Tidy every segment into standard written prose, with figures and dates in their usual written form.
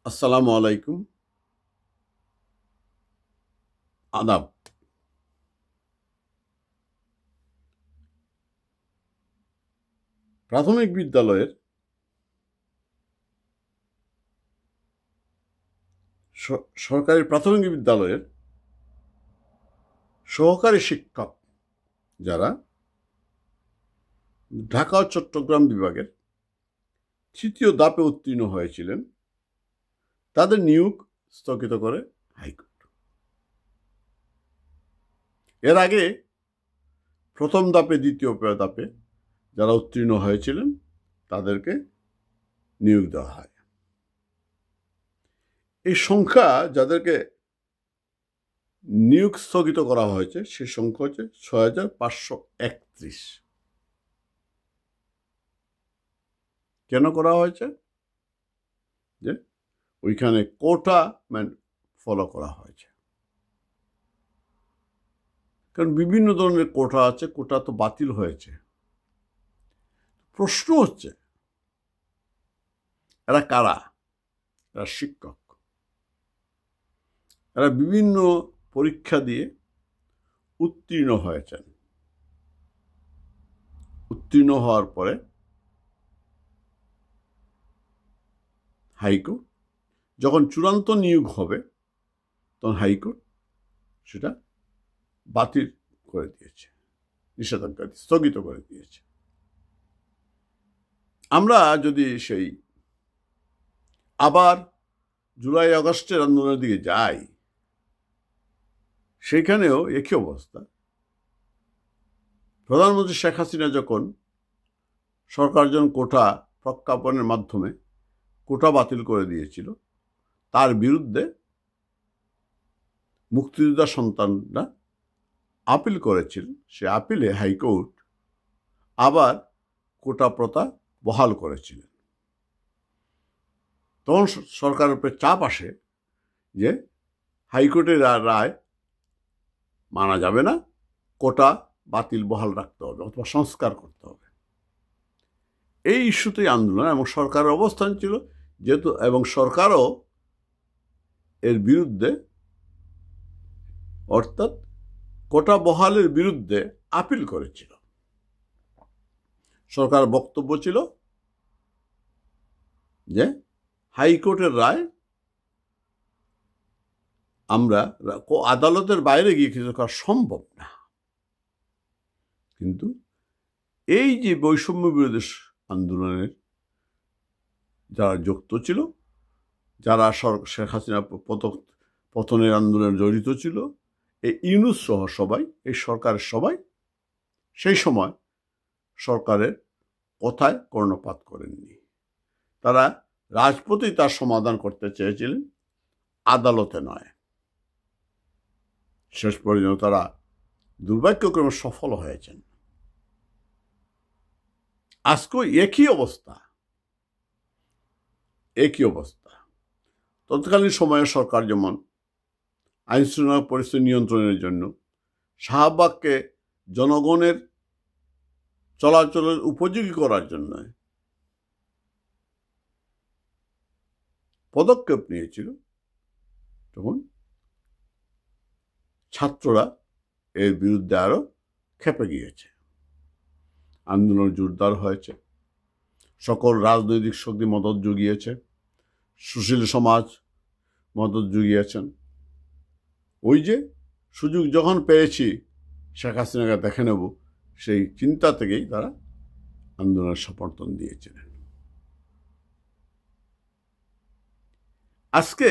আসসালামু আলাইকুম। আদাব। প্রাথমিক বিদ্যালয়ের সরকারি প্রাথমিক বিদ্যালয়ের সহকারী শিক্ষক যারা ঢাকা ও চট্টগ্রাম বিভাগের তৃতীয় ধাপে উত্তীর্ণ হয়েছিলেন তাদের নিয়োগ স্থগিত করে হাইকোর্ট। এর আগে প্রথম ধাপে দ্বিতীয় ধাপে যারা উত্তীর্ণ হয়েছিলেন তাদেরকে নিয়োগ দেওয়া হয়। এই সংখ্যা যাদেরকে নিয়োগ স্থগিত করা হয়েছে সে সংখ্যা হচ্ছে ৬,৫৩১। কেন করা হয়েছে? যে ওইখানে কোটা ফলো করা হয়েছে। কারণ বিভিন্ন ধরনের কোটা আছে, কোটা তো বাতিল হয়েছে। প্রশ্ন হচ্ছে এরা কারা? এরা শিক্ষক। এরা বিভিন্ন পরীক্ষা দিয়ে উত্তীর্ণ হয়েছেন। উত্তীর্ণ হওয়ার পরে হাইকোর্ট যখন চূড়ান্ত নিয়োগ হবে তখন হাইকোর্ট সেটা বাতিল করে দিয়েছে, নিষেধাজ্ঞা স্থগিত করে দিয়েছে। আমরা যদি সেই আবার জুলাই আগস্টের আন্দোলনের দিকে যাই, সেখানেও একই অবস্থা। প্রধানমন্ত্রী শেখ হাসিনা যখন সরকার যখন কোটা প্রজ্ঞাপনের মাধ্যমে কোটা বাতিল করে দিয়েছিল, তার বিরুদ্ধে মুক্তিযোদ্ধা সন্তানরা আপিল করেছিল। সে আপিলে হাইকোর্ট আবার কোটা প্রথা বহাল করেছিলেন। তখন সরকারের উপরে চাপ আসে যে হাইকোর্টের রায় মানা যাবে না, কোটা বাতিল বহাল রাখতে হবে অথবা সংস্কার করতে হবে। এই ইস্যুতেই আন্দোলন এবং সরকারের অবস্থান ছিল, যেহেতু এবং সরকারও এর বিরুদ্ধে, অর্থাৎ কোটা বহালের বিরুদ্ধে আপিল করেছিল। সরকার বক্তব্য ছিল যে হাইকোর্টের রায় আমরা আদালতের বাইরে গিয়ে কিছু করা সম্ভব না। কিন্তু এই যে বৈষম্য বিরোধী আন্দোলনের যারা যুক্ত ছিল, যারা শেখ হাসিনা পতনের আন্দোলনে জড়িত ছিল, এই ইউনূস সহ সবাই, এই সরকারের সবাই সেই সময় সরকারের কথায় কর্ণপাত করেননি। তারা রাজপথেই তার সমাধান করতে চেয়েছিলেন, আদালতে নয়। শেষ পর্যন্ত তারা দুর্ভাগ্যক্রমে সফল হয়েছেন। আজকেও একই অবস্থা। তৎকালীন সময়ে সরকার যেমন আইন শৃঙ্খলা পরিস্থিতি নিয়ন্ত্রণের জন্য শাহবাগকে জনগণের চলাচলের উপযোগী করার জন্য পদক্ষেপ নিয়েছিল, তখন ছাত্ররা এর বিরুদ্ধে আরো খেপে গিয়েছে। আন্দোলন জোরদার হয়েছে, সকল রাজনৈতিক শক্তি মদত জুগিয়েছে, সুশীল সমাজ মদত জুগিয়েছেন। ওই যে সুযোগ যখন পেয়েছি শেখ হাসিনাকে দেখে নেব, সেই চিন্তা থেকেই তারা আন্দোলনের সমর্থন দিয়েছিলেন। আজকে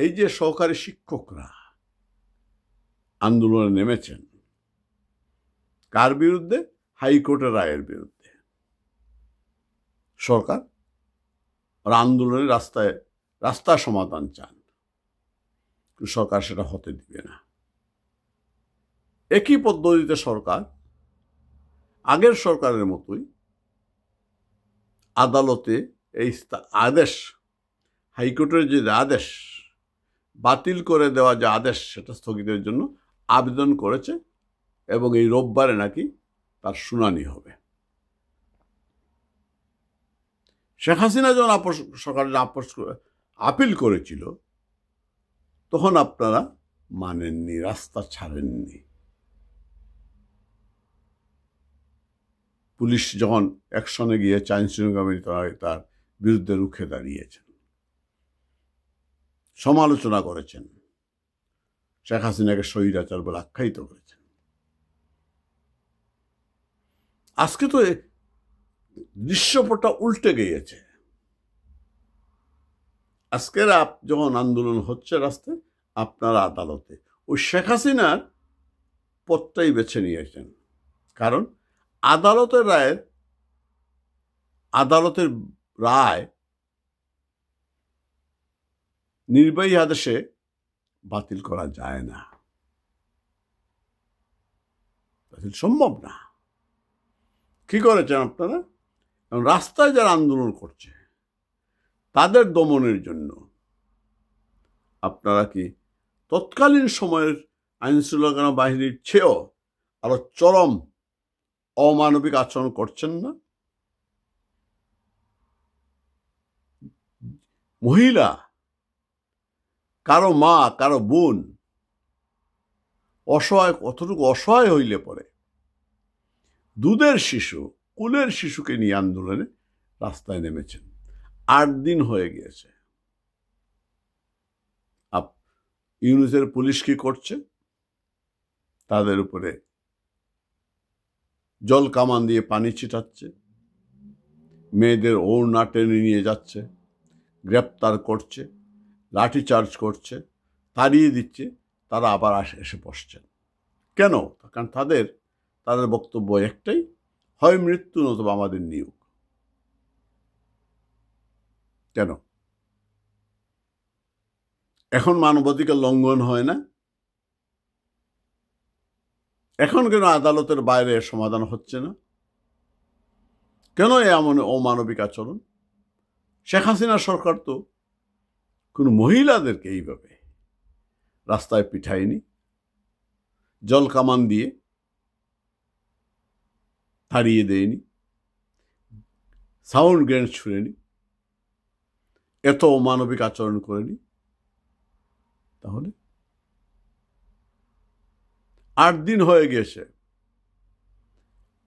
এই যে সহকারী শিক্ষকরা আন্দোলনে নেমেছেন, কার বিরুদ্ধে? হাইকোর্টের রায়ের বিরুদ্ধে। সরকার আর আন্দোলনের রাস্তা সমাধান চান, সরকার সেটা হতে দিবে না। একই পদ্ধতিতে সরকার আগের সরকারের মতোই আদালতে এই আদেশ, হাইকোর্টের যে আদেশ বাতিল করে দেওয়া যে আদেশ, সেটা স্থগিতের জন্য আবেদন করেছে এবং এই রোববারে নাকি তার শুনানি হবে। শেখ হাসিনা যখন সরকারের আপিল করেছিল, তখন আপনারা মানেননি, রাস্তা ছাড়েননি। পুলিশ যখন অ্যাকশনে গিয়ে আইনশৃঙ্খলা তার বিরুদ্ধে রুখে দাঁড়িয়েছেন, সমালোচনা করেছেন, শেখ হাসিনাকে স্বৈরাচার বলে আখ্যায়িত করেছেন। আজকে তো দৃশ্যপটটা উল্টে গিয়েছে। আজকের যখন আন্দোলন হচ্ছে রাস্তায়, আপনারা আদালতে ওই শেখ হাসিনার পথটাই বেছে নিয়েছেন। কারণ আদালতের রায় নির্বাহী আদেশে বাতিল করা যায় না, বাতিল সম্ভব না। কি করেছেন আপনারা? রাস্তায় যারা আন্দোলন করছে তাদের দমনের জন্য আপনারা কি তৎকালীন সময়ের আইনশৃঙ্খলা বাহিনীর চেয়েও আরো চরম অমানবিক আচরণ করছেন না? মহিলা, কারো মা, কারো বোন অসহায়, কতটুকু অসহায় হইলে পরে দুধের শিশু, কুলের শিশুকে নিয়ে আন্দোলনে রাস্তায় নেমেছেন। 8 দিন হয়ে গিয়েছে। ইউনূসের পুলিশ কি করছে? তাদের উপরে জল কামান দিয়ে পানি ছিটাচ্ছে, মেয়েদের ওড়না টেনে নিয়ে যাচ্ছে, গ্রেপ্তার করছে, লাঠিচার্জ করছে, তাড়িয়ে দিচ্ছে। তারা আবার এসে বসছেন কেন? কারণ তাদের বক্তব্য একটাই, হয় মৃত্যু নতুবা আমাদের নিয়োগ। কেন এখন মানবাধিকার লঙ্ঘন হয় না? এখন কেন আদালতের বাইরে সমাধান হচ্ছে না? কেন এমন অমানবিক আচরণ? শেখ হাসিনা সরকার তো কোনো মহিলাদেরকে এইভাবে রাস্তায় পিঠায়নি, জল কামান দিয়ে তাড়িয়ে দেয়নি, সাউন্ড গ্রেনেড ছুঁড়েনি, এত অমানবিক আচরণ করেনি। তাহলে 8 দিন হয়ে গেছে।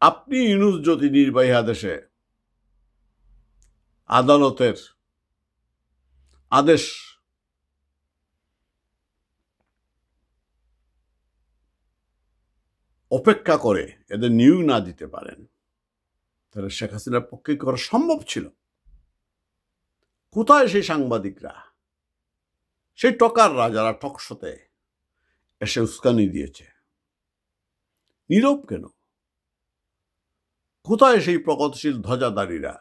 আপনি ইউনূস যদি নির্বাহী আদেশে আদালতের আদেশ অপেক্ষা করে এদের নিয়োগ না দিতে পারেন, তাহলে শেখ হাসিনার পক্ষে করা সম্ভব ছিল? কোথায় সেই সাংবাদিকরা, সেই টকাররা যারা টকশোতে এসে উস্কানি দিয়েছে? নীরব কেন? কোথায় সেই প্রগতিশীল ধ্বজাধারীরা?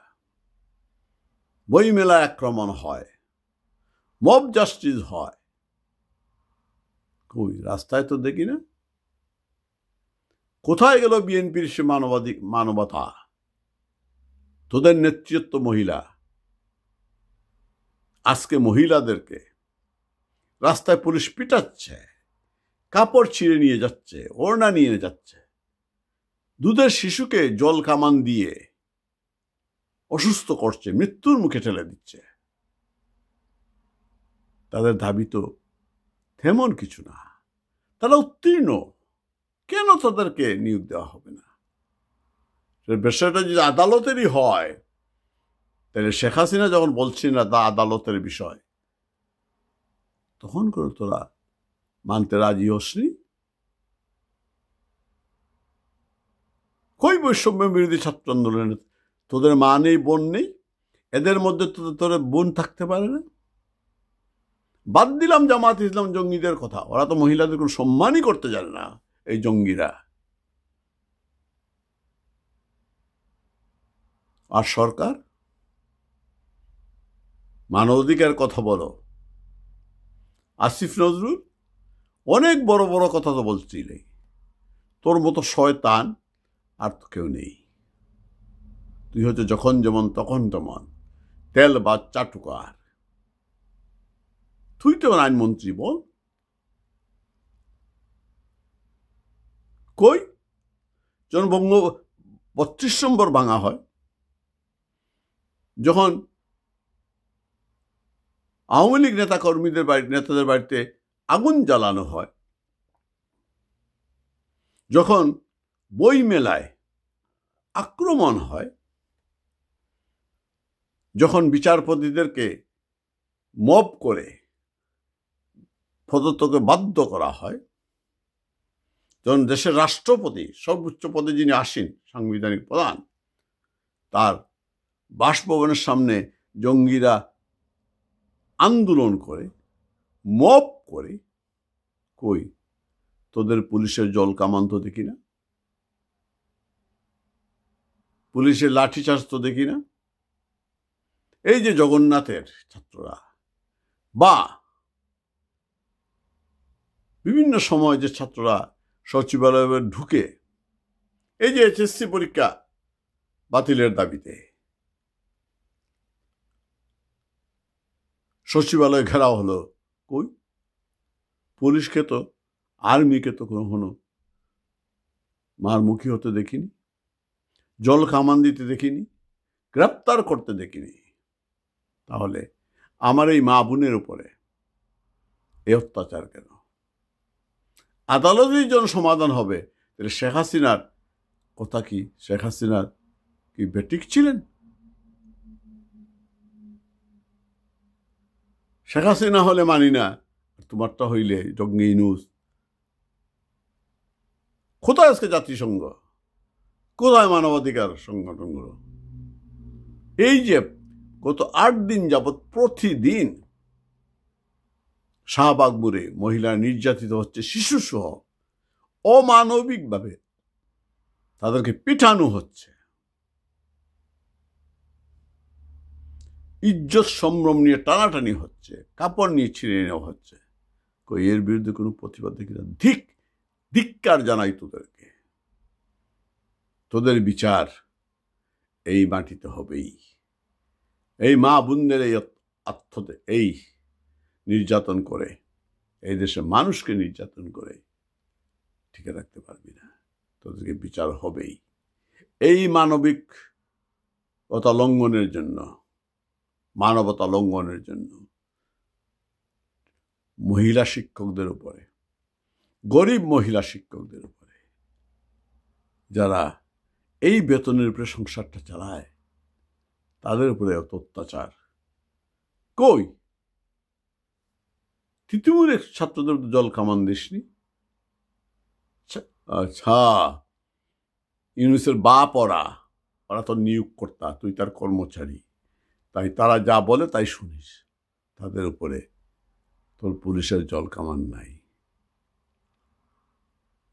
বইমেলা আক্রমণ হয়, মব জাস্টিস হয়, কই রাস্তায় তো দেখি না। কোথায় গেল বিএনপির সে মানবতা? তোদের নেতৃত্ব মহিলা আজকে মহিলাদেরকে রাস্তায় পুলিশ পিটাচ্ছে, কাপড় ছিঁড়ে নিয়ে যাচ্ছে, ওড়না নিয়ে যাচ্ছে, দুধের শিশুকে জল কামান দিয়ে অসুস্থ করছে, মৃত্যুর মুখে ঠেলে দিচ্ছে। তাদের দাবি তো তেমন কিছু না, তারা উত্তীর্ণ। কেন তাদেরকে নিয়োগ দেওয়া হবে না? বিষয়টা যদি আদালতেরই হয়, তাহলে শেখ হাসিনা যখন বলছি না তা আদালতের বিষয়, তখন করে তোরা মানতে রাজি হসনি? কই বৈষম্য বিরোধী ছাত্র আন্দোলনে তোদের মা নেই, বোন নেই? এদের মধ্যে তোদের বোন থাকতে পারে না? বাদ দিলাম জামাত ইসলাম জঙ্গিদের কথা, ওরা তো মহিলাদের কোনো সম্মানই করতে জানে না, এই জঙ্গিরা। আর সরকার মানবাধিকার কথা বলো, আসিফ নজরুল অনেক বড় বড় কথা তো বলছিলেন, তোর মতো শয়তান আর তো কেউ নেই। তুই হচ্ছে যখন যেমন তখন তেমন, তেল বা চাটুকার। তুই তো আইনমন্ত্রী, বল কই? যখন 32 নম্বর ভাঙা হয়, যখন আওয়ামী লীগ নেতাদের বাড়িতে আগুন জ্বালানো হয়, যখন বই মেলায় আক্রমণ হয়, যখন বিচারপতিদেরকে মব করে পদত্যাগে বাধ্য করা হয়, যখন দেশের রাষ্ট্রপতি সর্বোচ্চ পদে যিনি আসীন সাংবিধানিক প্রধান, তার বাসভবনের সামনে জঙ্গিরা আন্দোলন করে মব করে, কই তোদের পুলিশের জল কামান তো দেখি না, পুলিশের লাঠিচার্জ তো দেখি না। এই যে জগন্নাথের ছাত্ররা বা বিভিন্ন সময় যে ছাত্ররা সচিবালয়ে ঢুকে এই যে এইচএসসি পরীক্ষা বাতিলের দাবিতে সচিবালয় ঘেরাও হলো, কই পুলিশকে তো আর্মিকে তো কখনো মারমুখী হতে দেখিনি, জল কামান দিতে দেখিনি, গ্রেপ্তার করতে দেখিনি। তাহলে আমার এই মা বোনের উপরে এই অত্যাচার কেন? আদালতেই যখন সমাধান হবে, তাহলে শেখ হাসিনার কথা কি? শেখ হাসিনার কি বেটিক ছিলেন? শেখ হাসিনা হলে মানি না, তোমারটা হইলে জঙ্গি ইউনূস। কোথায় আজকে জাতিসংঘ? কোথায় মানবাধিকার সংগঠনগুলো? এই যে গত 8 দিন যাবৎ প্রতিদিন শাহবাগপুরে মহিলা নির্যাতিত হচ্ছে, শিশু সহ অমানবিকভাবে তাদেরকে পিটানো হচ্ছে, ইজ্জত সম্ভ্রম নিয়ে টানাটানি হচ্ছে, কাপড় নিয়ে ছিঁড়ে নেওয়া হচ্ছে। কই এর বিরুদ্ধে কোনো প্রতিবাদ দেখি না? ধিক্কার জানাই তোদেরকে। তোদের বিচার এই মাটিতে হবেই। এই মা বোনদের এই নির্যাতন করে, এই দেশের মানুষকে নির্যাতন করে ঠিক রাখতে পারবি না। তোদেরকে বিচার হবেই। এই মানবিকতা লঙ্ঘনের জন্য, মানবতা লঙ্ঘনের জন্য মহিলা শিক্ষকদের উপরে, গরিব মহিলা শিক্ষকদের উপরে, যারা এই বেতনের উপরে সংসারটা চালায়, তাদের উপরে এত অত্যাচার। কই তিতুমিরের ছাত্রদের জল কামান দিসনি? আচ্ছা, ইউনূসের বাপ ওরা তো নিয়োগকর্তা, তুই তার কর্মচারী, তাই তারা যা বলে তাই শুনিস। তাদের উপরে তোর পুলিশের জল কামান নাই।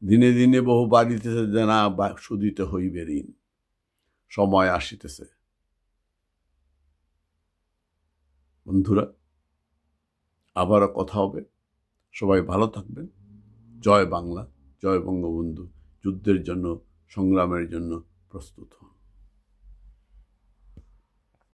দিনে দিনে বহু বাড়িতেছে যে না শুধিতে হইবে ঋণ, সময় আসিতেছে। বন্ধুরা, আবারও কথা হবে। সবাই ভালো থাকবেন। জয় বাংলা, জয় বঙ্গবন্ধু। যুদ্ধের জন্য, সংগ্রামের জন্য প্রস্তুত হন।